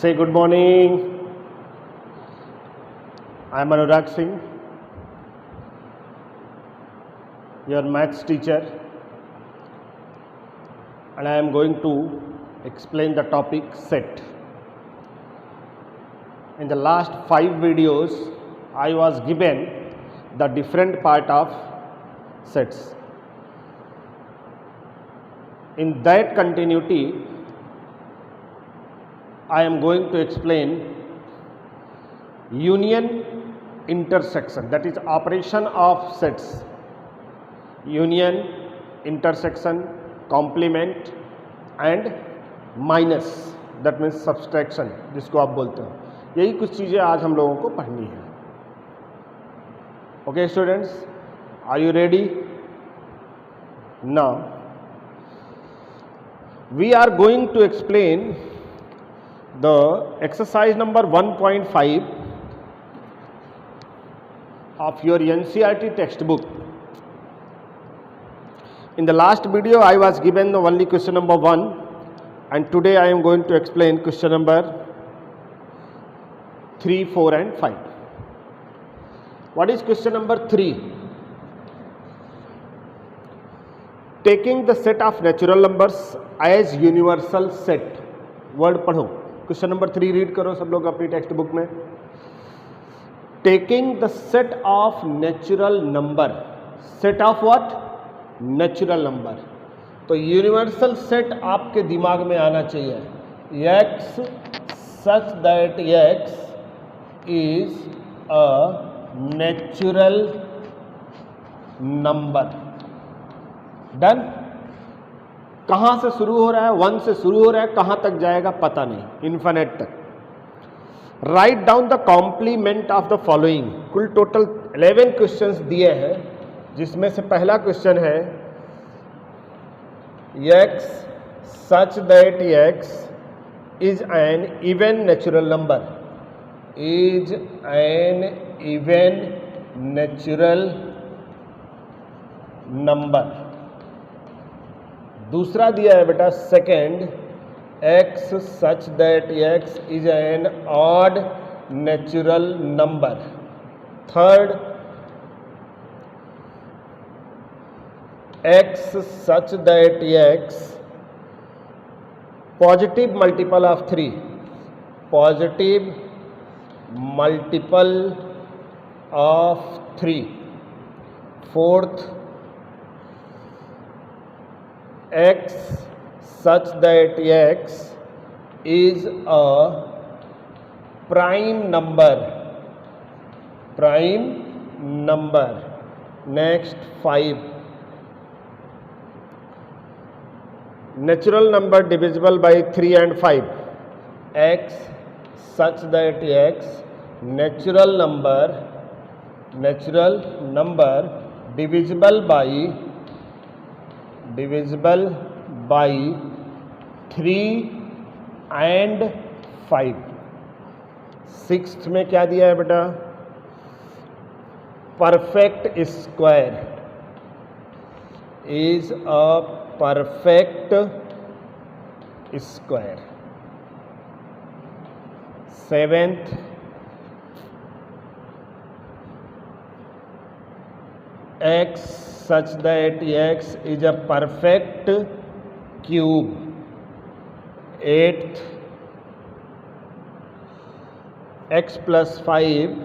Say good morning. I am Anurag Singh, your maths teacher, and I am going to explain the topic set. In the last 5 videos, I was given the different part of sets. In that continuity, I am going to explain union intersection, that is operation of sets. Union, intersection, complement and minus, that means subtraction जिसको आप बोलते हो. यही कुछ चीज़ें आज हम लोगों को पढ़नी है. Okay students, are you ready? Now we are going to explain the exercise number 1.5 of your NCERT textbook. In the last video I was given the only question number 1, and today I am going to explain question number 3, 4 and 5. What is question number 3? Taking the set of natural numbers as universal set. Word पढ़ो. Question number 3 read करो सब लोग अपनी text book में. Taking the set of natural number. Set of what? Natural number. तो universal set आपके दिमाग में आना चाहिए. x such that x is a natural number. Done. कहाँ से शुरू हो रहा है? 1 से शुरू हो रहा है, कहाँ तक जाएगा पता नहीं, इन्फिनिट तक. Write down the complement of the following. कुल टोटल 11 क्वेश्चंस दिए हैं, जिसमें से पहला क्वेश्चन है x such that x is an even natural number. Is an even natural number. दूसरा दिया है बेटा second, x such that x is an odd natural number. Third, x such that x positive multiple of 3. Positive multiple of 3. Fourth, x such that x is a prime number. Prime number. Next 5, natural number divisible by 3 and 5. x such that x natural number divisible by 3 and 5. Sixth में क्या दिया है बेटा? Perfect square. Is a perfect square. Seventh, x such that x is a perfect cube. Eighth, x plus 5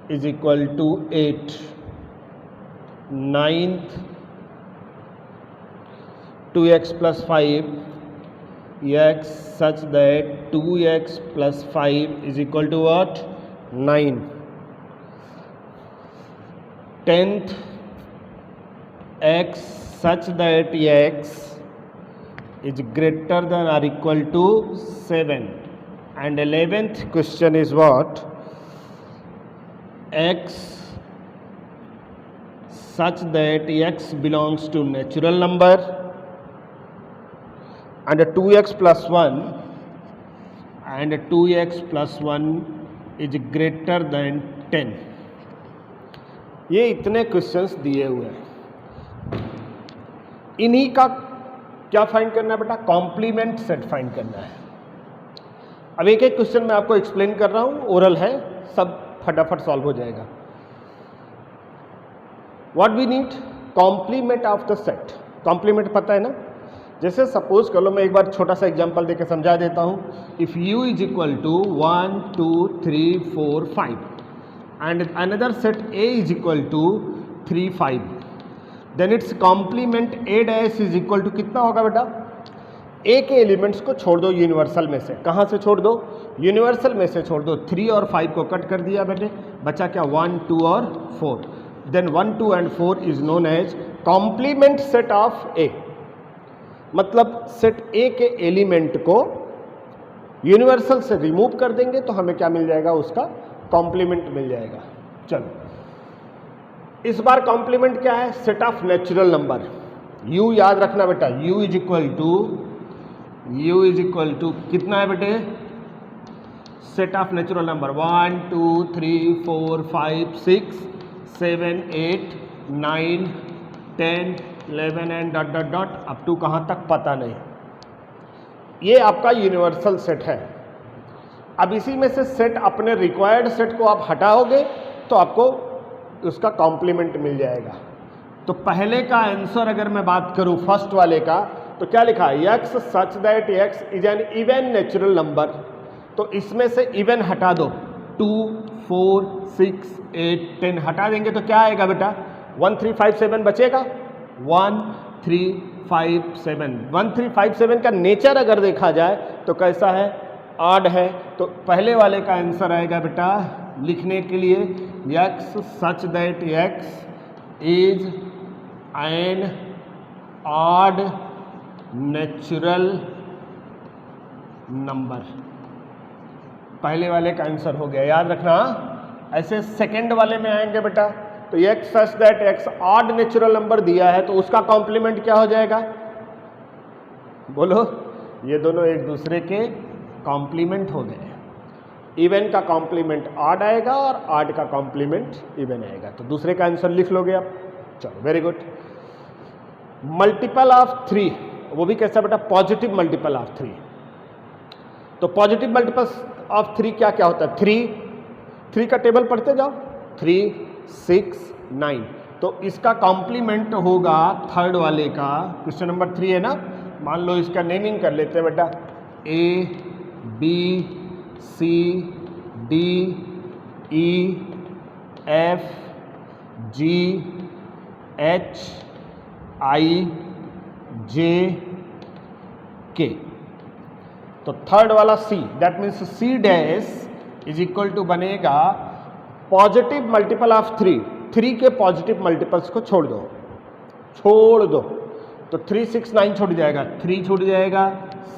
is equal to 8. Ninth, 2x plus 5 x such that 2x plus 5 is equal to what? 9. 10th, x such that x is greater than or equal to 7. And 11th question is what? X such that x belongs to natural number and 2x plus 1 and 2x plus 1 is greater than 10. ये इतने questions दिए हुए हैं. इन्हीं का क्या find करना है बेटा? कॉम्प्लीमेंट सेट फाइंड करना है। अब एक एक क्वेश्चन मैं आपको एक्सप्लेन कर रहा हूँ, ओरल है, सब फटाफट सॉल्व हो जाएगा। What we need? Complement of the set. Complement पता है ना? जैसे सपोज कर लो, मैं एक बार छोटा सा एग्जांपल देके समझा देता हूँ। If u is equal to 1 2 3 4 5 and another set a is equal to 3 5, then its complement a dash is equal to कितना होगा बेटा? a के एलिमेंट्स को छोड़ दो यूनिवर्सल में से। कहाँ से छोड़ दो? यूनिवर्सल में से छोड़ दो। 3 और 5 को कट कर दिया बेटे, बचा क्या? 1 2 और 4। Then 1 2 and 4 is known as complement set of a। मतलब सेट A के एलिमेंट को यूनिवर्सल से रिमूव कर देंगे तो हमें क्या मिल जाएगा? उसका कॉम्प्लीमेंट मिल जाएगा। चलो, इस बार कॉम्प्लीमेंट क्या है? Set of natural number. u याद रखना बेटा, u इज इक्वल टू कितना है बेटे? Set of natural number 1 2 3 4 5 6 7 8 9 10 11 and dot dot dot up to कहाँ तक पता नहीं। ये आपका यूनिवर्सल सेट है। अब इसी में से सेट, अपने रिक्वायर्ड सेट को आप हटाओगे तो आपको उसका कॉम्प्लीमेंट मिल जाएगा। तो पहले का आंसर अगर मैं बात करूं फर्स्ट वाले का, तो क्या लिखा है? x such that x is an even natural number. तो इसमें से इवन हटा दो, 2 4 6 8 10 हटा देंगे तो क्या आएगा बेटा? 1 3 5 7 बचेगा। 1 3 5 7 1 3 5 7 का नेचर अगर देखा जाए तो कैसा है? ऑड है। तो पहले वाले का आंसर आएगा बेटा, लिखने के लिए x such that x is an odd natural number. पहले वाले का आंसर हो गया, याद रखना। ऐसे सेकंड वाले में आएंगे बेटा, तो x such that x odd natural number दिया है तो उसका कॉम्प्लीमेंट क्या हो जाएगा? बोलो। ये दोनों एक दूसरे के कॉम्प्लीमेंट हो गए। इवन का कॉम्प्लीमेंट ऑड आएगा और ऑड का कॉम्प्लीमेंट इवन आएगा। तो दूसरे का आंसर लिख लोगे आप। चलो, वेरी गुड। मल्टीपल ऑफ 3, वो भी कैसा बेटा? Positive multiple of 3। तो पॉजिटिव मल्टीपल ऑफ 3 क्या क्या होता है? 3 का टेबल पढ़ते जाओ। 3 6 9। तो इसका कॉम्प्लीमेंट होगा थर्ड वाले का। क्वेश्चन नंबर 3 है ना, मान लो इसका नेमिंग कर लेते हैं बेटा, A B C D E F G H I J K। तो थर्ड वाला C, that means C dash is equal to बनेगा पॉजिटिव मल्टीपल ऑफ 3 के पॉजिटिव मल्टीपल्स को छोड़ दो। तो 3 6 9 छूट जाएगा, 3 छूट जाएगा,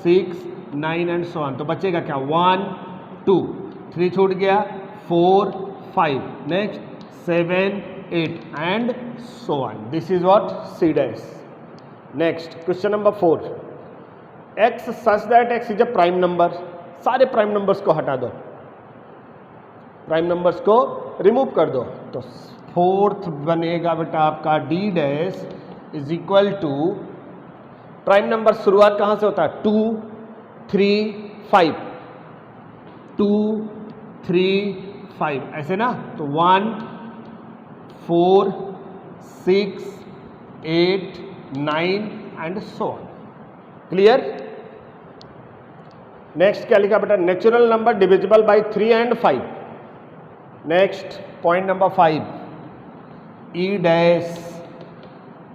6 9 एंड सो ऑन। तो बचेगा क्या? 1 2 3 छूट गया, 4 5 next 7 8 and so on. This is what? C dash. Next question number 4, x such that x is a prime number. सारे प्राइम नंबर्स को हटा दो, प्राइम नंबर्स को रिमूव कर दो। तो फोर्थ बनेगा बेटा आपका D dash is equal to, prime number शुरुआत कहाँ से होता है? 2 3 5 2 3 5 ऐसे ना। तो 1 4 6 8 9 and so on. Clear? Next क्या लिखा बेटा? Natural number divisible by 3 and 5। Next point number 5, E dash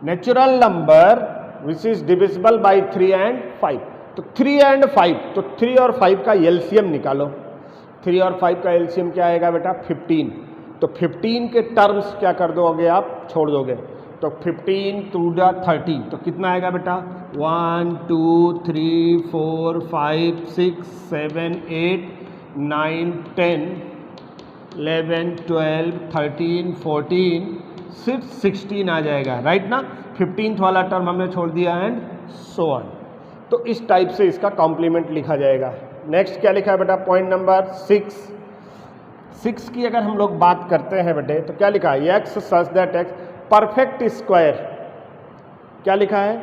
natural number which is divisible by 3 and 5। तो 3 एंड 5, तो 3 और 5 का एलसीएम निकालो। 3 और 5 का एलसीएम क्या आएगा बेटा? 15। तो 15 के टर्म्स क्या कर दोगे आप? छोड़ दोगे। तो 15 टू द 30, तो कितना आएगा बेटा? 1 2 3 4 5 6 7 8 9 10 11 12 13 14 16 आ जाएगा, राइट ना। 15th वाला टर्म हमने छोड़ दिया एंड सो ऑन। तो इस टाइप से इसका कॉम्प्लीमेंट लिखा जाएगा। नेक्स्ट क्या लिखा है बेटा? पॉइंट नंबर 6 की अगर हम लोग बात करते हैं बेटे, तो क्या लिखा है? x such that x perfect square. क्या लिखा है?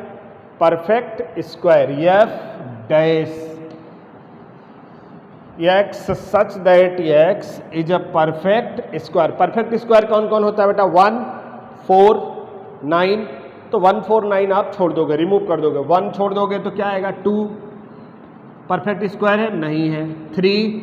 Perfect square F dash x such that x is a perfect square. Perfect square कौन कौन होता है बेटा? 1 4 9। तो 1 4 9 आप छोड़ दोगे, रिमूव कर दोगे। 1 छोड़ दोगे तो क्या आएगा? 2 परफेक्ट स्क्वायर है? नहीं है। 3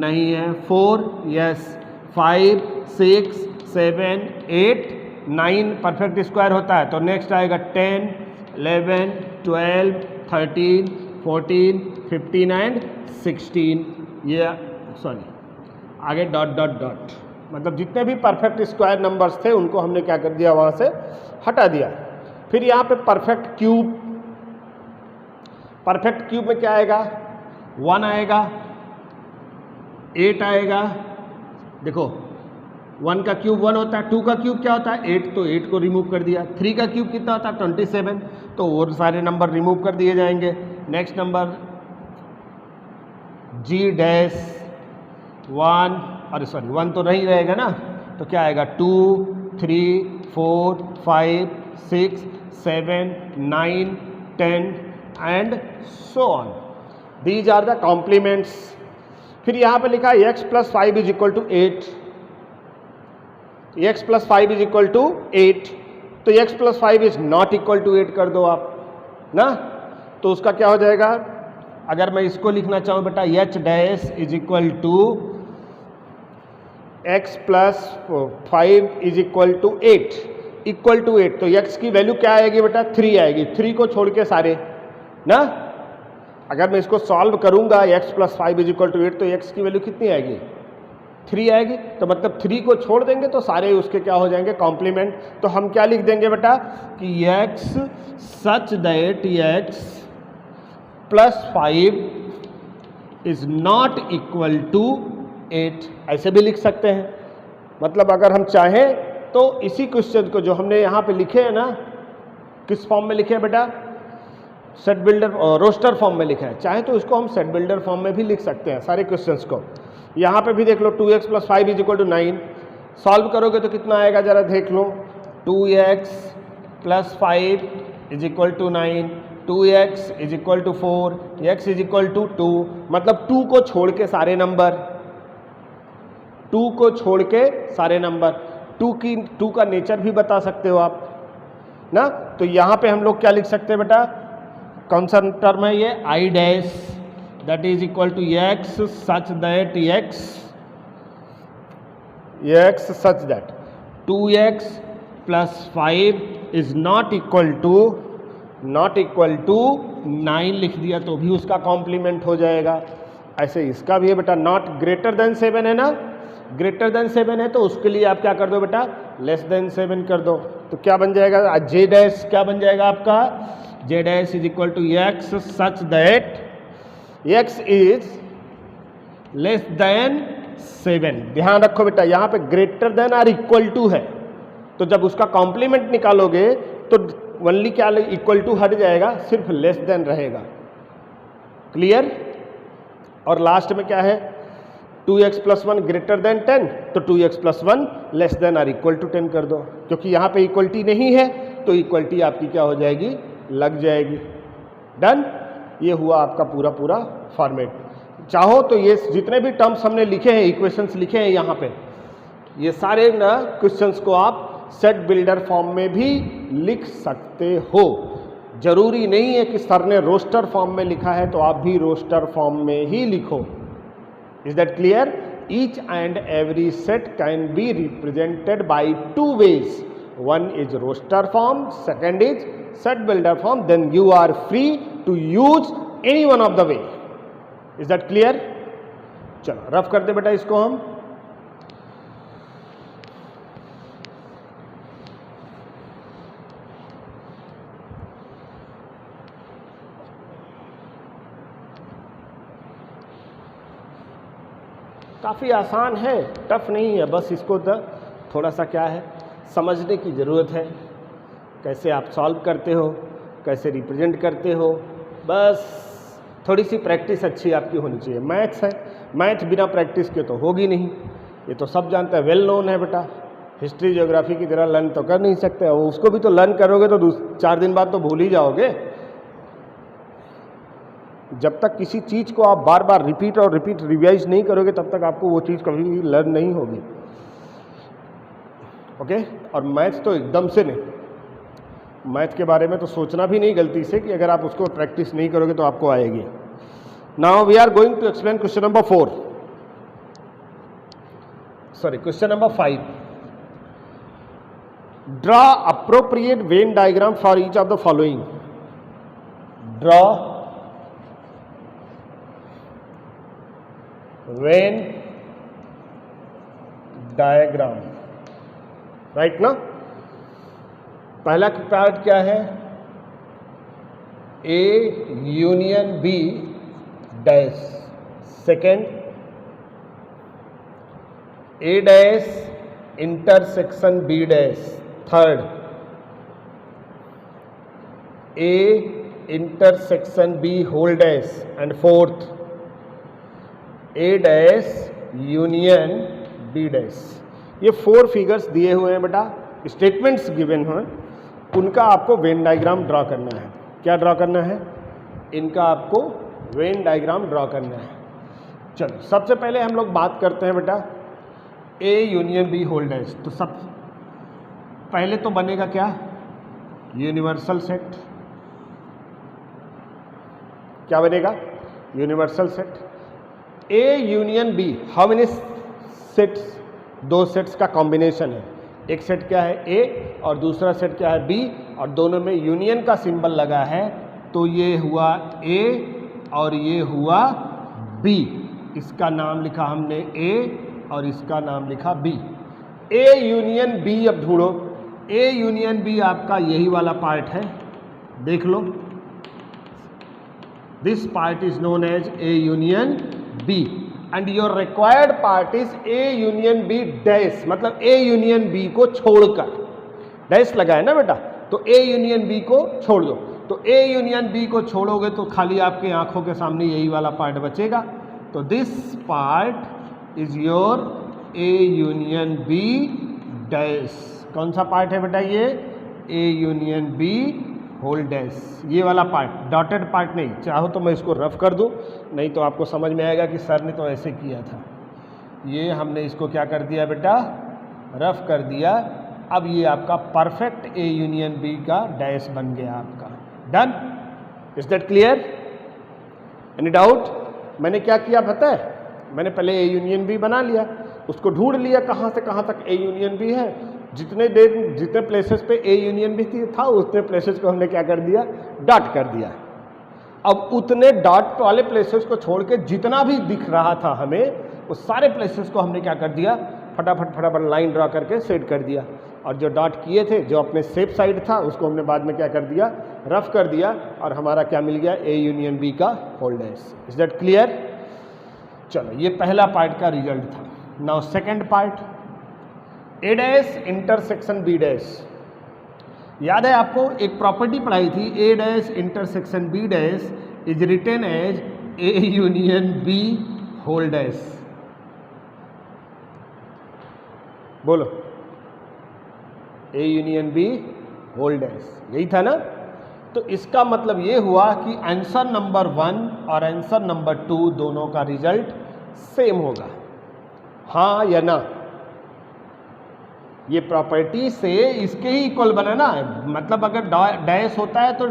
नहीं है। 4 यस। 5 6 7 8 9 परफेक्ट स्क्वायर होता है। तो नेक्स्ट आएगा 10 11 12 13 14 15 एंड 16। ये सॉरी आगे डॉट डॉट डॉट, मतलब जितने भी परफेक्ट स्क्वायर नंबर्स थे उनको हमने क्या कर दिया? वहाँ से हटा दिया। फिर यहाँ पे परफेक्ट क्यूब, परफेक्ट क्यूब में क्या आएगा? 1 आएगा, 8 आएगा। देखो 1 का क्यूब 1 होता है, 2 का क्यूब क्या होता है? 8, तो 8 को रिमूव कर दिया। 3 का क्यूब कितना होता है? 27, तो वो सारे नंबर रिमूव कर दिए जाएंगे। नेक्स्ट नंबर जी डैश 1, अरे सॉरी 1 तो नहीं रहेगा ना, तो क्या आएगा? 2 3 4 5 6 7 9 10 and so on. These are the complements. फिर यहाँ पे लिखा है x plus 5 is equal to 8। x plus 5 is equal to 8, तो x plus 5 is not equal to 8 कर दो आप ना, तो उसका क्या हो जाएगा? अगर मैं इसको लिखना चाहूँ बेटा h dash is equal to x plus 5 is equal to 8, equal to 8, तो x की वैल्यू क्या आएगी बेटा? 3 आएगी। 3 को छोड़ के सारे ना, अगर मैं इसको सॉल्व करूंगा x plus 5 is equal to 8, तो x की वैल्यू कितनी आएगी? 3 आएगी। तो मतलब 3 को छोड़ देंगे तो सारे उसके क्या हो जाएंगे? कॉम्प्लीमेंट। तो हम क्या लिख देंगे बेटा कि x such that x plus 5 is not equal to 8, ऐसे भी लिख सकते हैं। मतलब अगर हम चाहें तो इसी क्वेश्चन को जो हमने यहाँ पे लिखे हैं ना, किस फॉर्म में लिखे हैं बेटा? सेट बिल्डर रोस्टर फॉर्म में लिखा है। चाहे तो इसको हम सेट बिल्डर फॉर्म में भी लिख सकते हैं सारे क्वेश्चंस को। यहाँ पे भी देख लो 2x plus 5 is equal to 9, solve करोगे तो कितना आएगा जरा देख लो। 2x plus 5 is equal to 9, 2x is equal to 4, x is equal to 2, मतलब 2 को छोड़ के सारे नंबर, 2 को छोड़ के सारे नंबर। 2 का नेचर भी बता सकते हो आप ना, तो यहाँ पे हम लोग क्या लिख सकते हैं बेटा? कौन सा टर्म है ये? I dash that is equal to x such that x such that 2x plus 5 is not equal to 9 लिख दिया तो भी उसका कॉम्प्लीमेंट हो जाएगा। ऐसे इसका भी है बेटा, नॉट ग्रेटर देन 7 है ना, ग्रेटर देन 7 है तो उसके लिए आप क्या कर दो बेटा? लेस देन 7 कर दो। तो क्या बन जाएगा? जे डैश क्या बन जाएगा आपका? J dash is equal to x such that x is less than 7। ध्यान रखो बेटा, यहाँ पे ग्रेटर देन और इक्वल टू है, तो जब उसका कॉम्प्लीमेंट निकालोगे तो ओनली क्या इक्वल टू हट जाएगा, सिर्फ लेस देन रहेगा। क्लियर? और लास्ट में क्या है? 2x प्लस 1 ग्रेटर देन 10, तो 2x प्लस 1 लेस देन और इक्वल टू 10 कर दो, क्योंकि यहाँ पे इक्वलिटी नहीं है तो इक्वलिटी आपकी क्या हो जाएगी? लग जाएगी। डन? ये हुआ आपका पूरा फॉर्मेट। चाहो तो ये जितने भी टर्म्स हमने लिखे हैं, इक्वेशंस लिखे हैं यहाँ पे, ये सारे ना क्वेश्चंस को आप सेट बिल्डर फॉर्म में भी लिख सकते हो। जरूरी नहीं है कि सर ने रोस्टर फॉर्म में लिखा है तो आप भी रोस्टर फॉर्म में ही लिखो। Is that clear? Each and every set can be represented by 2 ways. One is roster form, second is set builder form. Then you are free to use any one of the way. Is that clear? चलो rough करते बेटा इसको हम। काफ़ी आसान है, tough नहीं है, बस इसको थोड़ा सा क्या है समझने की ज़रूरत है। कैसे आप सॉल्व करते हो, कैसे रिप्रेजेंट करते हो, बस थोड़ी सी प्रैक्टिस अच्छी आपकी होनी चाहिए। मैथ्स है, मैथ बिना प्रैक्टिस के तो होगी नहीं, ये तो सब जानते हैं, वेल नोन है बेटा। हिस्ट्री ज्योग्राफी की तरह लर्न तो कर नहीं सकते, और उसको भी तो लर्न करोगे तो 4 दिन बाद तो भूल ही जाओगे, जब तक किसी चीज़ को आप बार बार रिपीट और रिपीट रिवाइज नहीं करोगे तब तक आपको वो चीज़ कभी भी लर्न नहीं होगी। ओके, और मैथ तो एकदम से नहीं, मैथ के बारे में तो सोचना भी नहीं गलती से कि अगर आप उसको प्रैक्टिस नहीं करोगे तो आपको आएगी। Now we are going to explain question number 4, sorry question number 5। Draw appropriate Venn diagram for each of the following. Draw Venn diagram, right ना। पहला पार्ट क्या है, A union B dash, second A dash intersection B dash, third A intersection B whole dash, and fourth A dash union B dash. ये 4 figures दिए हुए हैं बेटा, statements given हैं, उनका आपको वेन डायग्राम ड्रॉ करना है। क्या ड्रॉ करना है, इनका आपको वेन डायग्राम ड्रॉ करना है। चलो सबसे पहले हम लोग बात करते हैं बेटा A union B whole dash. तो सब पहले तो बनेगा क्या, यूनिवर्सल सेट। क्या बनेगा, universal set. A union B, how many sets, 2 sets का कॉम्बिनेशन है। एक सेट क्या है ए और दूसरा सेट क्या है बी, और दोनों में यूनियन का सिंबल लगा है, तो ये हुआ ए और ये हुआ बी। इसका नाम लिखा हमने ए और इसका नाम लिखा बी। ए यूनियन बी, अब ढूंढो ए यूनियन बी, आपका यही वाला पार्ट है, देख लो। This part is known as A union B and your required part is A union B dash, मतलब ए यूनियन बी को छोड़कर, डैश लगा है ना बेटा, तो ए यूनियन बी को छोड़ दो। तो ए यूनियन बी को छोड़ोगे तो खाली आपके आंखों के सामने यही वाला पार्ट बचेगा। तो this part is your A union B dash. कौन सा पार्ट है बेटा ये, A union B whole dash, ये वाला पार्ट, डॉटेड पार्ट नहीं। चाहो तो मैं इसको रफ कर दूं, नहीं तो आपको समझ में आएगा कि सर ने तो ऐसे किया था। ये हमने इसको क्या कर दिया बेटा, रफ कर दिया। अब ये आपका परफेक्ट ए यूनियन बी का डैश बन गया आपका। Done, is that clear, any doubt. मैंने क्या किया पता है, मैंने पहले ए यूनियन बी बना लिया, उसको ढूंढ लिया कहाँ से कहाँ तक ए यूनियन बी है। जितने प्लेसेस पे ए यूनियन बी था उतने प्लेसेस को हमने क्या कर दिया, डॉट कर दिया। अब उतने डॉट वाले प्लेसेस को छोड़ के जितना भी दिख रहा था हमें, उस सारे प्लेसेस को हमने क्या कर दिया, फटाफट फटाफट लाइन ड्रा करके सेट कर दिया। और जो डॉट किए थे, जो अपने सेफ साइड था, उसको हमने बाद में क्या कर दिया, रफ कर दिया, और हमारा क्या मिल गया, ए यूनियन बी का whole dash. Is that clear. चलो ये पहला पार्ट का रिजल्ट था। Now second part, A dash intersection B dash. याद है आपको एक प्रॉपर्टी पढ़ाई थी, A dash intersection B dash is written as A union B whole dash. बोलो, A union B whole dash, यही था ना। तो इसका मतलब ये हुआ कि आंसर नंबर 1 और आंसर नंबर 2 दोनों का रिजल्ट सेम होगा, हाँ या ना। ये प्रॉपर्टी से इसके ही इक्वल बनाना है, मतलब अगर डैश होता है तो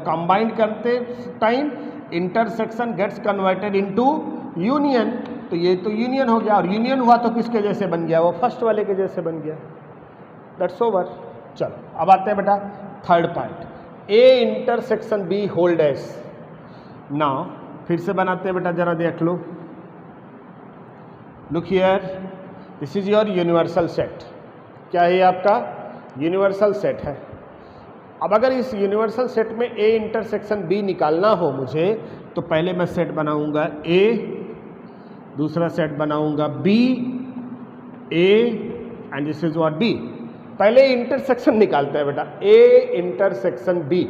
कंबाइंड करते time intersection gets converted into union, तो ये तो यूनियन हो गया, और यूनियन हुआ तो किसके जैसे बन गया, वो फर्स्ट वाले के जैसे बन गया। That's over. चलो अब आते हैं बेटा third part, A intersection B whole dash. Now फिर से बनाते हैं बेटा, जरा देख लो। Look here, this is your universal set. क्या है आपका, यूनिवर्सल सेट है। अब अगर इस यूनिवर्सल सेट में ए इंटरसेक्शन बी निकालना हो मुझे, तो पहले मैं सेट बनाऊंगा ए, दूसरा सेट बनाऊंगा B, A and this is what B. पहले इंटरसेक्शन निकालते हैं बेटा, A intersection B.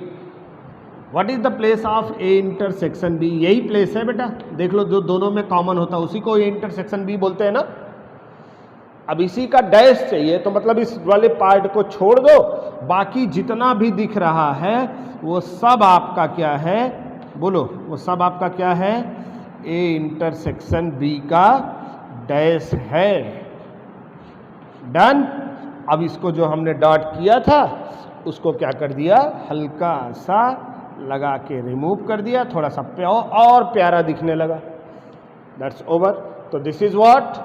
What is the place of A intersection B, यही प्लेस है बेटा, देख लो जो दोनों में कॉमन होता है उसी को ए इंटरसेक्शन बी बोलते हैं ना। अब इसी का डैश चाहिए, तो मतलब इस वाले पार्ट को छोड़ दो, बाकी जितना भी दिख रहा है वो सब आपका क्या है, बोलो, वो सब आपका क्या है? ए इंटरसेक्शन बी का डैश है। डन। अब इसको जो हमने डॉट किया था उसको क्या कर दिया? हल्का सा लगा के रिमूव कर दिया, थोड़ा सा और प्यारा दिखने लगा। That's over. तो this is what?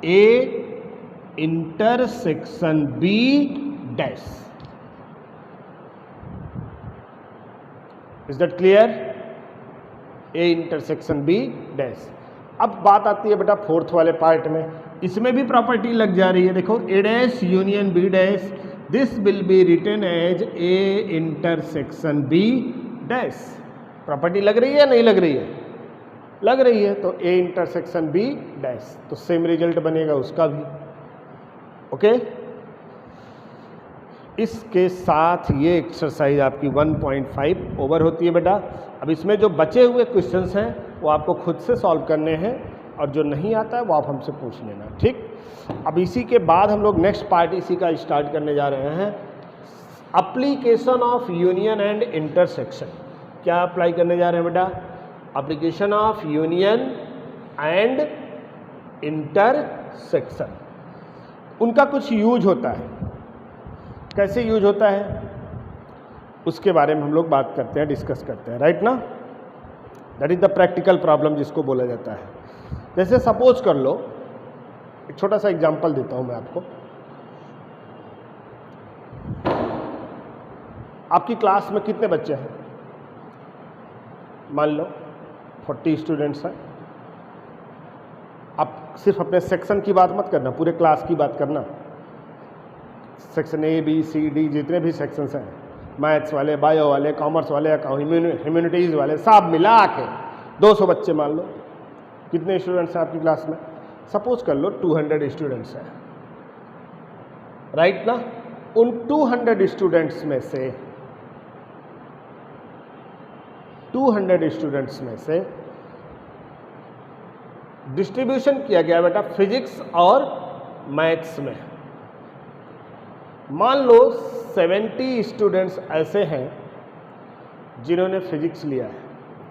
A intersection B dash. Is that clear? A intersection B dash. अब बात आती है बेटा फोर्थ वाले पार्ट में, इसमें भी प्रॉपर्टी लग जा रही है। देखो, A dash union B dash, this will be written as A intersection B dash. Property लग रही है नहीं लग रही है? लग रही है। तो ए इंटरसेक्शन बी डैश, तो सेम रिजल्ट बनेगा उसका भी। ओके। इसके साथ ये एक्सरसाइज आपकी 1.5 ओवर होती है बेटा। अब इसमें जो बचे हुए क्वेश्चंस हैं वो आपको खुद से सॉल्व करने हैं, और जो नहीं आता है वो आप हमसे पूछ लेना, ठीक। अब इसी के बाद हम लोग नेक्स्ट पार्ट इसी का स्टार्ट करने जा रहे हैं, application of union and intersection. क्या अप्लाई करने जा रहे हैं बेटा? Application of union and intersection. उनका कुछ यूज होता है, कैसे यूज होता है उसके बारे में हम लोग बात करते हैं, डिस्कस करते हैं, राइट ना। That is the practical problem जिसको बोला जाता है। जैसे सपोज कर लो, एक छोटा सा एग्जांपल देता हूं मैं आपको। आपकी क्लास में कितने बच्चे हैं? मान लो 40 स्टूडेंट्स हैं। आप सिर्फ अपने सेक्शन की बात मत करना, पूरे क्लास की बात करना। Section A B C D जितने भी सेक्शंस हैं, मैथ्स वाले, बायो वाले, कॉमर्स वाले, ह्यूमैनिटीज़ वाले, सब मिला के 200 बच्चे मान लो। कितने स्टूडेंट्स हैं आपकी क्लास में? सपोज कर लो 200 स्टूडेंट्स हैं, राइट ना। उन 200 स्टूडेंट्स में से 200 स्टूडेंट्स में से डिस्ट्रीब्यूशन किया गया बेटा फिजिक्स और मैथ्स में। मान लो 70 स्टूडेंट्स ऐसे हैं जिन्होंने फिजिक्स लिया है,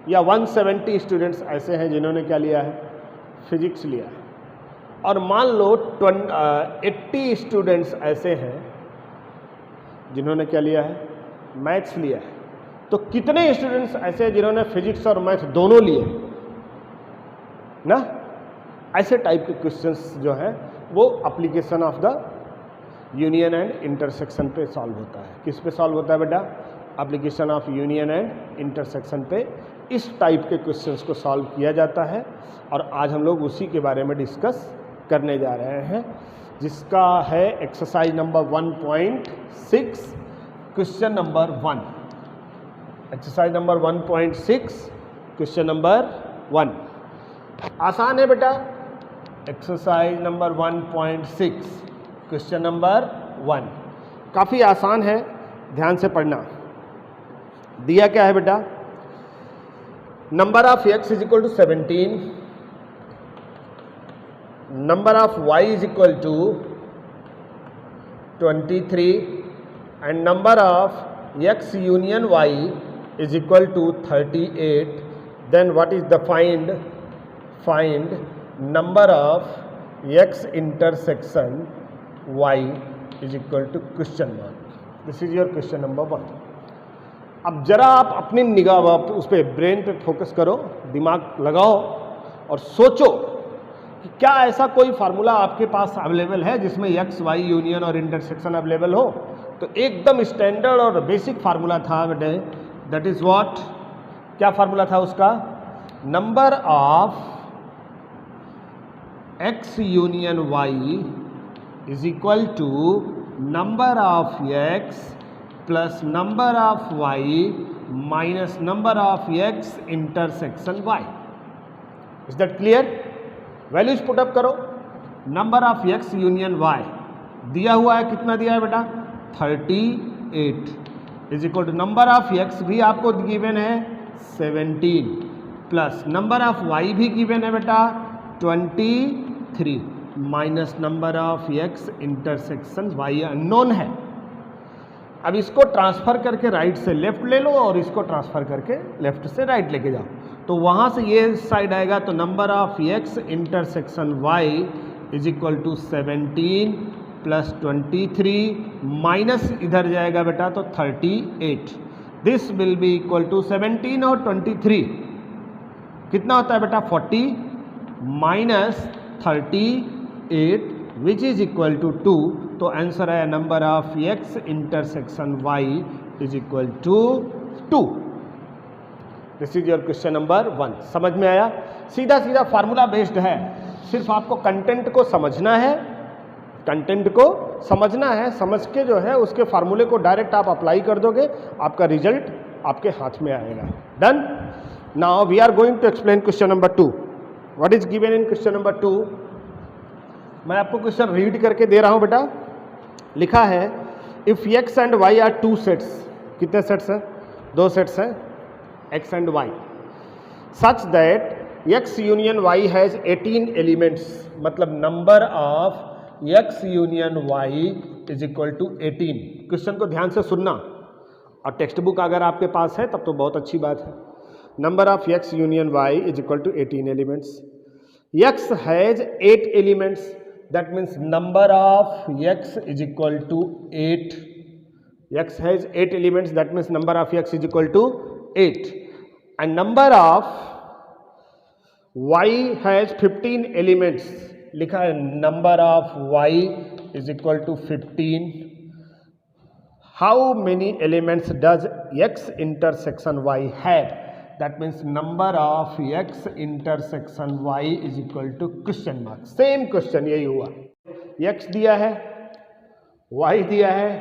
या 170 स्टूडेंट्स ऐसे हैं जिन्होंने क्या लिया है? फिजिक्स लिया है। और मान लो 80 स्टूडेंट्स ऐसे हैं जिन्होंने क्या लिया है? मैथ्स लिया है। तो कितने स्टूडेंट्स ऐसे हैं जिन्होंने फिजिक्स और मैथ्स दोनों लिए ना? ऐसे टाइप के क्वेश्चंस जो हैं वो application of the union and intersection पे सॉल्व होता है। किस पे सॉल्व होता है बेटा? Application of union and intersection पे इस टाइप के क्वेश्चंस को सॉल्व किया जाता है, और आज हम लोग उसी के बारे में डिस्कस करने जा रहे हैं, जिसका है exercise number 1.6 question number 1। Exercise number 1.6 question number 1 आसान है बेटा। एक्सरसाइज नंबर 1.6 क्वेश्चन नंबर 1 काफ़ी आसान है, ध्यान से पढ़ना। दिया क्या है बेटा? Number of x is equal to 17, number of y is equal to 23 and number of x union y is equal to 38। Then what is the find number of x intersection y is equal to question mark. This is your question number 1। अब जरा आप अपनी निगाह उस पर brain पे focus करो, दिमाग लगाओ और सोचो कि क्या ऐसा कोई फार्मूला आपके पास अवेलेबल है जिसमें x y यूनियन और इंटरसेक्शन अवेलेबल हो। तो एकदम स्टैंडर्ड और बेसिक फार्मूला था बेटे, दैट इज व्हाट, क्या फार्मूला था उसका? Number of x union y is equal to number of x plus number of y minus number of x intersection y. Is that clear? Values put up करो। Number of x union y दिया हुआ है, कितना दिया है बेटा? 38 is equal to number of x भी आपको गिवन है 17 प्लस नंबर ऑफ y भी गिवन है बेटा 23 minus number of x intersection y unknown है। अब इसको ट्रांसफ़र करके राइट से लेफ्ट ले लो और इसको ट्रांसफ़र करके लेफ्ट से राइट लेके जाओ, तो वहाँ से ये साइड आएगा, तो number of x intersection y is equal to 17 plus 23 minus इधर जाएगा बेटा तो 38। This will be equal to 17 और 23 कितना होता है बेटा 40 minus 38 which is equal to 2। तो आंसर है number of x intersection y is equal to 2। This is your question number 1। समझ में आया? सीधा सीधा फार्मूला बेस्ड है, सिर्फ आपको कंटेंट को समझना है, कंटेंट को समझना है, समझ के जो है उसके फार्मूले को डायरेक्ट आप अप्लाई कर दोगे, आपका रिजल्ट आपके हाथ में आएगा। Done. Now we are going to explain question number 2। What is given in question number 2? मैं आपको क्वेश्चन रीड करके दे रहा हूं बेटा। लिखा है if x and y are two sets, कितने सेट्स हैं? 2 सेट्स हैं x and y, such that x union y has 18 elements, मतलब number of x union y is equal to 18। Question को ध्यान से सुनना, और टेक्स्ट बुक अगर आपके पास है तब तो बहुत अच्छी बात है। Number of x union y is equal to 18 elements. x has 8 elements, that means number of x is equal to 8. x has 8 elements, that means number of x is equal to 8, and number of y has 15 elements। लिखा है number of y is equal to 15। how many elements does x intersection y have? that means number of x intersection y is equal to question mark। Same question यही हुआ, x दिया है, y दिया है,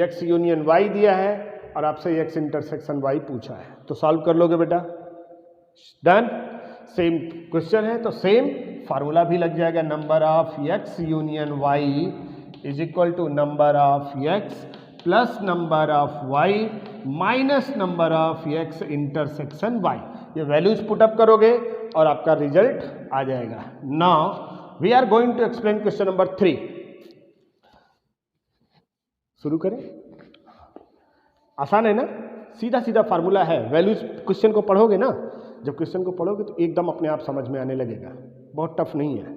x union y दिया है, और आपसे x इंटरसेक्शन y पूछा है, तो सॉल्व कर लोगे बेटा। डन। सेम क्वेश्चन है तो सेम फार्मूला भी लग जाएगा। Number of x union y is equal to number of x plus number of y minus number of x intersection y। ये वैल्यूज पुटअप करोगे और आपका रिजल्ट आ जाएगा। Now we are going to explain question number 3। शुरू करें? आसान है ना, सीधा सीधा फार्मूला है। वैल्यूज क्वेश्चन को पढ़ोगे ना, जब क्वेश्चन को पढ़ोगे तो एकदम अपने आप समझ में आने लगेगा, बहुत टफ नहीं है।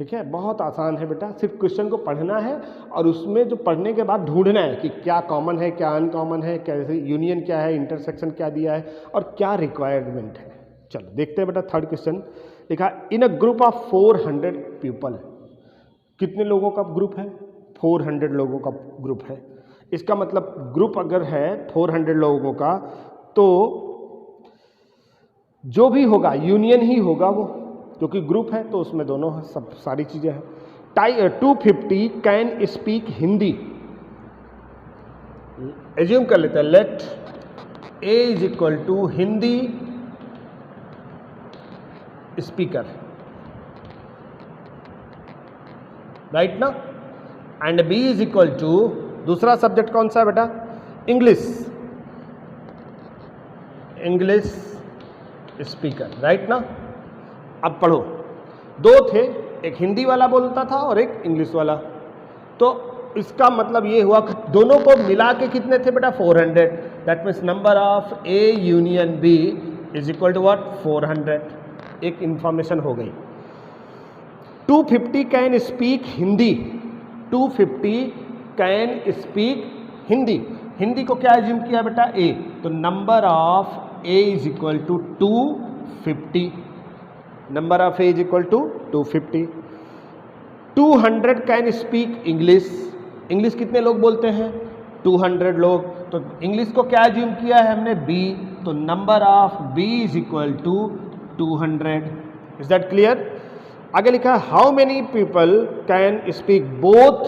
ठीक है, बहुत आसान है बेटा, सिर्फ क्वेश्चन को पढ़ना है और उसमें जो पढ़ने के बाद ढूंढना है कि क्या कॉमन है, क्या अनकॉमन है, कैसे यूनियन क्या है, इंटरसेक्शन क्या दिया है और क्या रिक्वायरमेंट है। चलो देखते हैं बेटा। थर्ड क्वेश्चन लिखा इन अ ग्रुप ऑफ 400 पीपल। कितने लोगों का ग्रुप है? 400 लोगों का ग्रुप है। इसका मतलब ग्रुप अगर है 400 लोगों का तो जो भी होगा यूनियन ही होगा वो, क्योंकि ग्रुप है तो उसमें दोनों सब सारी चीजें हैं। 250 कैन स्पीक हिंदी। एज्यूम कर लेते हैं, let A is equal to Hindi speaker, right ना, and B is equal to दूसरा सब्जेक्ट कौन सा है बेटा? इंग्लिश, इंग्लिश स्पीकर, राइट ना। अब पढ़ो, 2 थे, एक हिंदी वाला बोलता था और एक इंग्लिश वाला, तो इसका मतलब ये हुआ कि दोनों को मिला के कितने थे बेटा? 400। That means number of A union B is equal to what? 400। एक इंफॉर्मेशन हो गई। 250 can speak Hindi, 250 can speak Hindi. Hindi को क्या एज्यूम किया बेटा? ए, तो number of A is equal to 250। Number of A is equal to 250। 200 can speak English. English कितने लोग बोलते हैं? 200 लोग। तो इंग्लिश को क्या एज्यूम किया है हमने? बी, तो number of B is equal to 200। Is that clear? आगे लिखा है how many people can speak both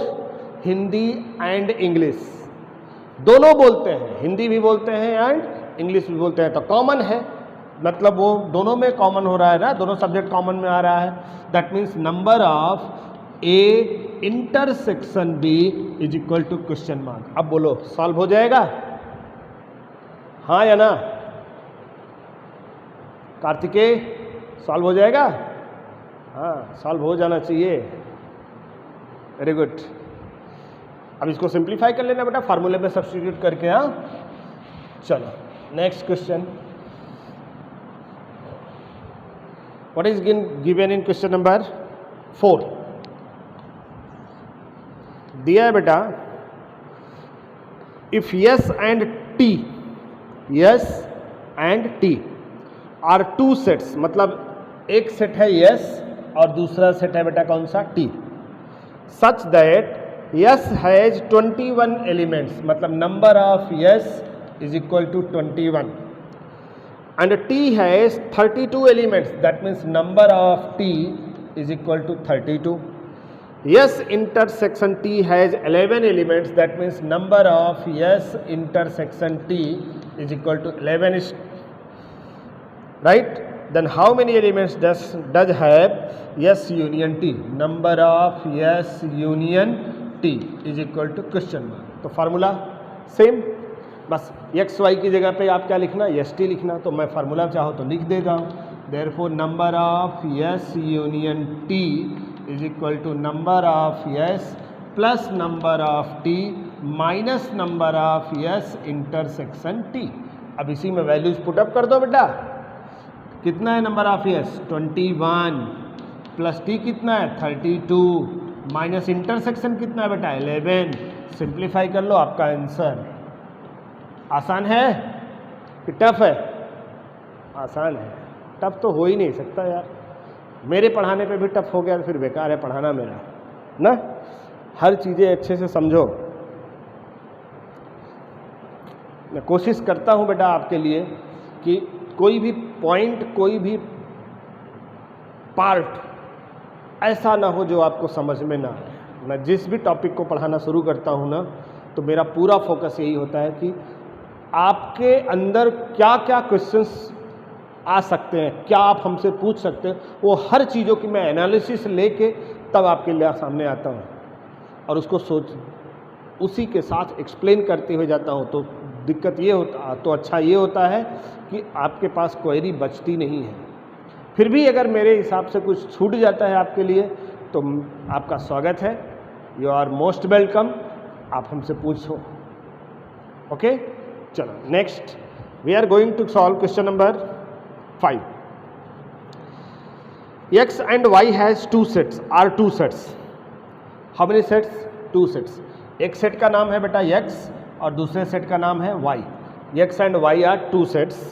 Hindi and English. दोनों बोलते हैं, हिंदी भी बोलते हैं एंड इंग्लिश भी बोलते हैं, तो कॉमन है, मतलब वो दोनों में कॉमन हो रहा है ना, दोनों सब्जेक्ट कॉमन में आ रहा है। That means number of A intersection B is equal to question mark. अब बोलो सॉल्व हो जाएगा? हाँ या ना? कार्तिकेय सॉल्व हो जाएगा? हाँ, सॉल्व हो जाना चाहिए। Very good. अब इसको सिंप्लीफाई कर लेना बेटा फार्मूले में सब्स्टिट्यूट करके। हाँ चलो next question, what is given in question number 4? दिया है बेटा if yes and T, yes and T R two sets, मतलब एक सेट है यस और दूसरा सेट है बेटा कौन सा T, such that S has 21 elements, मतलब number of S is equal to 21 and t has 32 elements, that means number of t is equal to 32. Yes intersection t has 11 elements, that means number of yes intersection t is equal to 11 is right. Then how many elements does have yes union t? Number of yes union t is equal to question mark. तो formula same, बस x Y की जगह पे आप क्या लिखना, S T लिखना, तो मैं फार्मूला चाहो तो लिख देता हूँ। Therefore number of S union T is equal to number of S plus number of T minus number of S intersection T. अब इसी में वैल्यूज पुटअप कर दो बेटा, कितना है number of yes 21 plus T कितना है 32 माइनस इंटरसेक्शन कितना है बेटा 11, सिंप्लीफाई कर लो, आपका आंसर। आसान है कि टफ है? आसान है, टफ तो हो ही नहीं सकता यार, मेरे पढ़ाने पे भी टफ हो गया तो फिर बेकार है पढ़ाना मेरा ना। हर चीज़ें अच्छे से समझो, मैं कोशिश करता हूँ बेटा आपके लिए कि कोई भी पॉइंट, कोई भी पार्ट ऐसा ना हो जो आपको समझ में ना आए। मैं जिस भी टॉपिक को पढ़ाना शुरू करता हूँ ना, तो मेरा पूरा फोकस यही होता है कि आपके अंदर क्या क्या क्वेश्चंस आ सकते हैं, क्या आप हमसे पूछ सकते हैं, वो हर चीज़ों की मैं एनालिसिस लेके तब आपके लिए सामने आता हूँ और उसको उसी के साथ एक्सप्लेन करते हुए जाता हूँ। तो दिक्कत ये होता, तो अच्छा ये होता है कि आपके पास क्वेरी बचती नहीं है। फिर भी अगर मेरे हिसाब से कुछ छूट जाता है आपके लिए तो आपका स्वागत है, यू आर मोस्ट वेलकम, आप हमसे पूछो। ओके चलो next we are going to solve question number 5। x and y has two sets, are two sets. How many sets? Two sets. एक सेट का नाम है बेटा x और दूसरे सेट का नाम है y. x and y are two sets.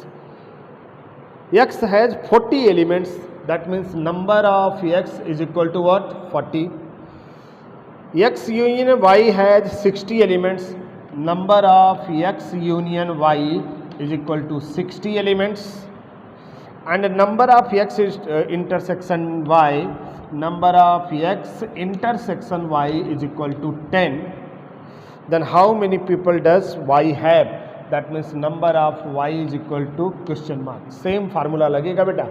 x has 40 elements, that means number of x is equal to what? 40. x union y has 60 elements, number of x union y is equal to 60 elements. And number of x is intersection y, number of x intersection y is equal to 10. Then how many people does y have? That means number of y is equal to question mark. Same formula लगेगा बेटा,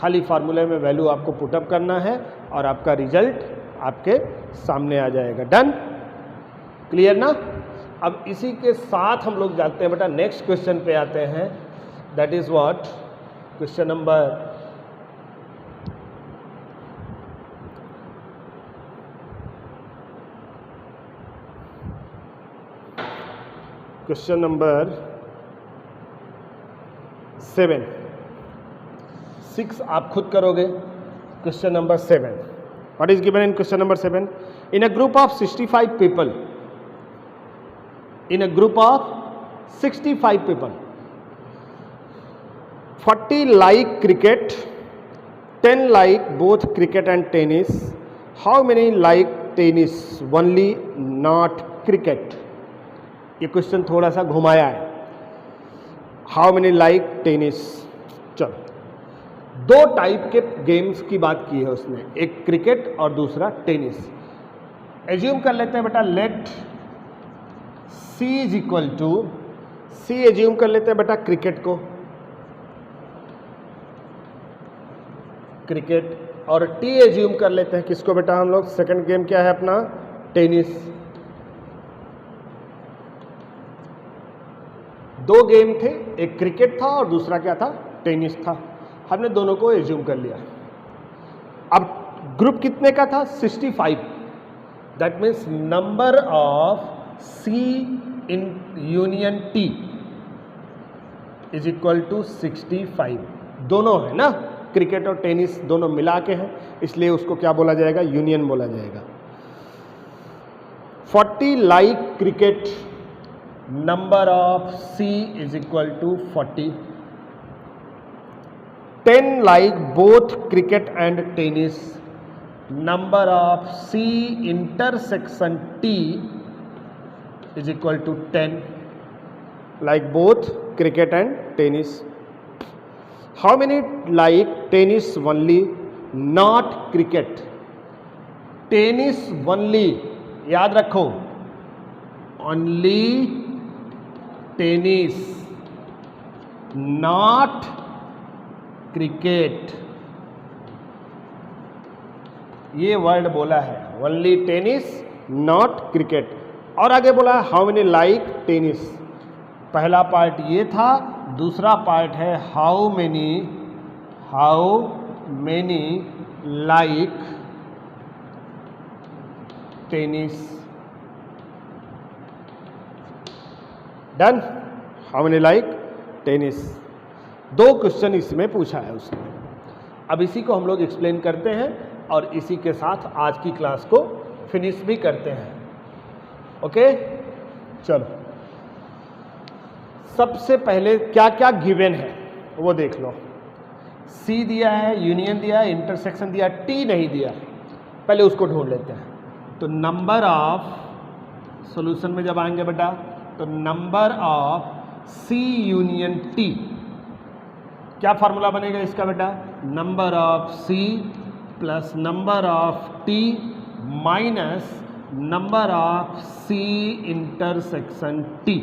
खाली फार्मूले में value आपको put up करना है और आपका रिजल्ट आपके सामने आ जाएगा। डन, क्लियर ना? अब इसी के साथ हम लोग जाते हैं बेटा नेक्स्ट क्वेश्चन पे आते हैं, that is what question number question number 7। 6 आप खुद करोगे। Question number 7, what is given in question number 7? In a group of 65 people, in a group of 65 people, 40 like cricket, 10 like both cricket and tennis. How many like tennis only, not cricket? ये question थोड़ा सा घुमाया है। How many like tennis, चलो दो type के games की बात की है उसने, एक क्रिकेट और दूसरा टेनिस। एज्यूम कर लेते हैं बेटा, let C is equal to, C assume कर लेते हैं बेटा क्रिकेट को, क्रिकेट, और T एज्यूम कर लेते हैं किसको बेटा हम लोग, सेकंड गेम क्या है अपना टेनिस। दो गेम थे, एक क्रिकेट था और दूसरा क्या था टेनिस था, हमने दोनों को एज्यूम कर लिया। अब ग्रुप कितने का था 65, that means number of C in union T is equal to 65। दोनों है ना, क्रिकेट और टेनिस दोनों मिला के हैं, इसलिए उसको क्या बोला जाएगा, यूनियन बोला जाएगा। 40 like cricket, number of C is equal to 40। 10 like both cricket and tennis, number of C intersection T is equal to 10 like both cricket and tennis. How many like tennis only not cricket, tennis only, याद रखो only tennis not cricket, ये word बोला है, only tennis not cricket. और आगे बोला है how many like tennis, पहला पार्ट ये था, दूसरा पार्ट है how many like tennis. Done, how many like tennis. 2 question इसमें पूछा है उसने। अब इसी को हम लोग एक्सप्लेन करते हैं और इसी के साथ आज की क्लास को फिनिश भी करते हैं। ओके, चलो सबसे पहले क्या क्या गिवन है वो देख लो। C दिया है, यूनियन दिया है, इंटरसेक्शन दिया है, T नहीं दिया, पहले उसको ढूंढ लेते हैं। तो नंबर ऑफ, सॉल्यूशन में जब आएंगे बेटा, तो number of C union T, क्या फार्मूला बनेगा इसका बेटा, number of C plus number of T minus number of C intersection T।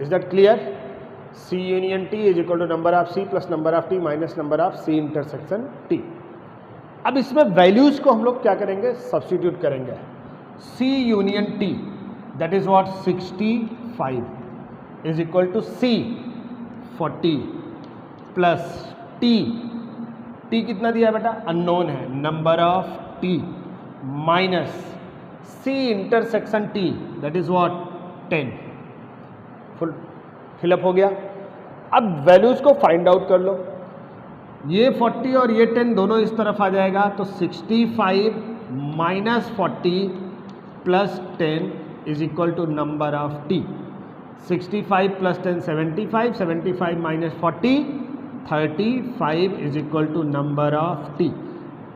Is that clear? C union T is equal to number of C plus number of T minus number of C intersection T। अब इसमें values को हम लोग क्या करेंगे, substitute करेंगे। C union T that is what 65 is equal to C 40 plus T कितना दिया बेटा, अननोन है, number of T minus C intersection T that is what 10। Full fill up हो गया। अब वैल्यूज को फाइंड आउट कर लो, ये 40 और ये 10 दोनों इस तरफ आ जाएगा, तो 65 minus 40 plus 10 is equal to number of T। 65 plus 10 75, 75 minus 40 35 is equal to number of T।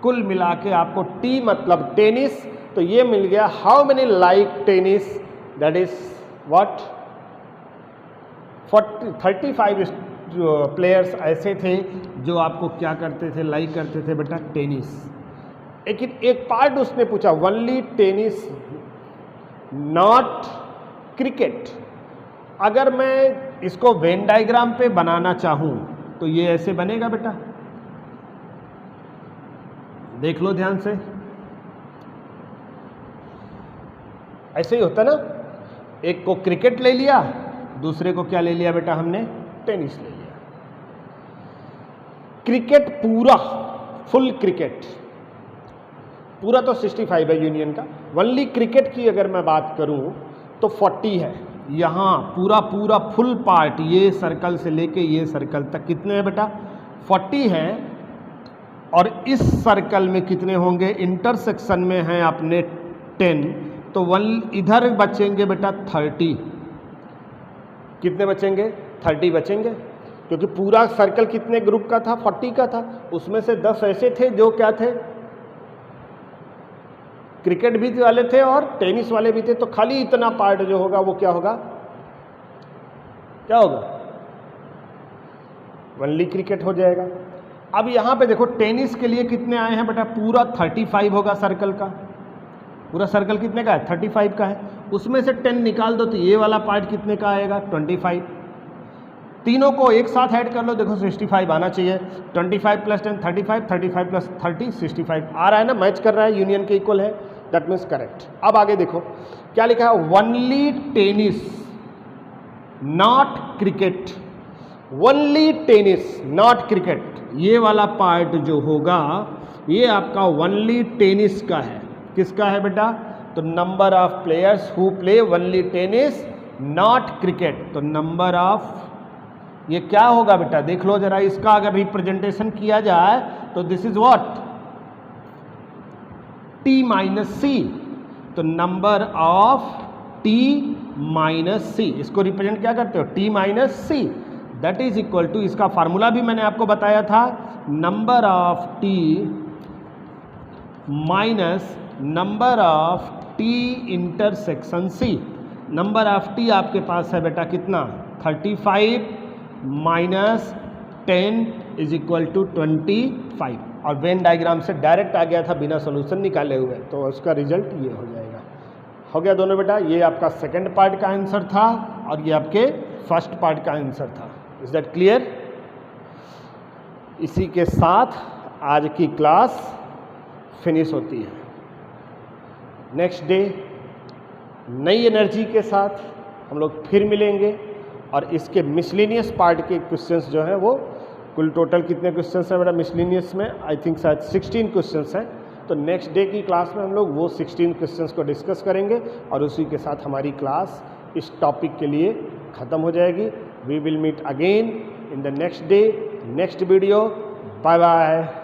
कुल मिला के आपको T मतलब टेनिस, तो ये मिल गया how many like tennis, that is what 35 players ऐसे थे जो आपको क्या करते थे, लाइक करते थे बेटा टेनिस। लेकिन एक पार्ट उसने पूछा ओनली टेनिस नॉट क्रिकेट। अगर मैं इसको वेन डायग्राम पे बनाना चाहूं तो ये ऐसे बनेगा बेटा, देख लो ध्यान से, ऐसे ही होता ना, एक को क्रिकेट ले लिया, दूसरे को क्या ले लिया बेटा हमने, टेनिस ले लिया। क्रिकेट पूरा, फुल क्रिकेट पूरा तो 65 है यूनियन का, ओनली क्रिकेट की अगर मैं बात करूं तो 40 है। यहाँ पूरा पूरा फुल पार्ट, ये सर्कल से लेके ये सर्कल तक कितने हैं बेटा, 40 है। और इस सर्कल में कितने होंगे, इंटरसेक्शन में हैं अपने 10, तो इधर बचेंगे बेटा 30। कितने बचेंगे, 30 बचेंगे, क्योंकि पूरा सर्कल कितने ग्रुप का था, 40 का था। उसमें से 10 ऐसे थे जो क्या थे, क्रिकेट भी वाले थे और टेनिस वाले भी थे, तो खाली इतना पार्ट जो होगा वो क्या होगा, क्या होगा, ओनली क्रिकेट हो जाएगा। अब यहाँ पे देखो टेनिस के लिए कितने आए हैं बेटा, पूरा 35 होगा सर्कल का, पूरा सर्कल कितने का है, 35 का है। उसमें से 10 निकाल दो तो ये वाला पार्ट कितने का आएगा, 25। तीनों को एक साथ ऐड कर लो, देखो 65 आना चाहिए। 25 प्लस 10 35, 35 प्लस 30 65 आ रहा है ना, मैच कर रहा है, यूनियन के इक्वल है, दैट मीन्स करेक्ट। अब आगे देखो क्या लिखा है, only tennis not cricket, only tennis not cricket, ये वाला पार्ट जो होगा ये आपका ओनली टेनिस का है। किसका है बेटा? तो number of players who play only tennis not cricket. तो नंबर ऑफ, ये क्या होगा बेटा? देख लो जरा, इसका अगर रिप्रेजेंटेशन किया जाए तो this is what? T minus C. तो number of T minus C, इसको रिप्रेजेंट क्या करते हो? T minus C. That is equal to, इसका फार्मूला भी मैंने आपको बताया था, number of T minus number of T intersection C. Number of T आपके पास है बेटा कितना? 35 माइनस 10 इज इक्वल टू 25। और वेन डायग्राम से डायरेक्ट आ गया था बिना सोल्यूशन निकाले हुए, तो उसका रिजल्ट ये हो जाएगा। हो गया दोनों बेटा? ये आपका सेकंड पार्ट का आंसर था और ये आपके फर्स्ट पार्ट का आंसर था। Is that clear? इसी के साथ आज की क्लास फिनिश होती है। नेक्स्ट डे नई एनर्जी के साथ हम लोग फिर मिलेंगे और इसके मिसलिनियस पार्ट के क्वेश्चंस जो हैं वो, कुल टोटल कितने क्वेश्चंस हैं बेटा मिसलिनियस में? आई थिंक शायद 16 क्वेश्चंस हैं। तो नेक्स्ट डे की क्लास में हम लोग वो 16 क्वेश्चंस को डिस्कस करेंगे और उसी के साथ हमारी क्लास इस टॉपिक के लिए ख़त्म हो जाएगी। We will meet again in the next day, next video. Bye bye.